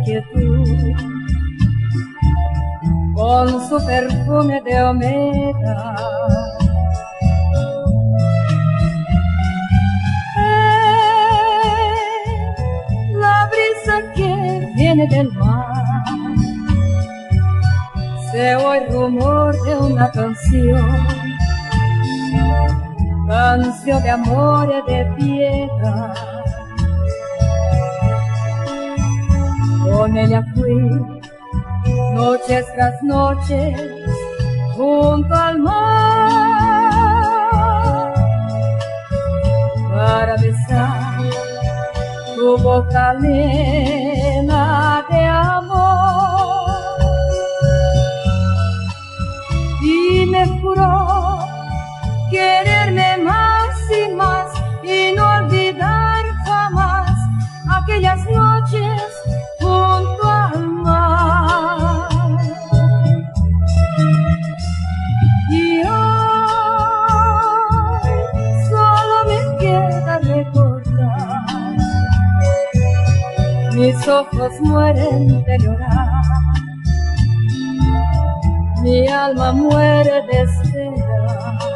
quietud, con su perfume de humedad. La brisa que viene del mar, se oye rumor de una canción, canción de amor y de piedad. Con ella fui noches tras noches junto al mar para besar tu boca llena de amor, y me juró quererme más y más y no olvidar jamás aquellas noches junto al mar. Y hoy solo me queda recordar, mis ojos mueren de llorar, mi alma muere de esperar.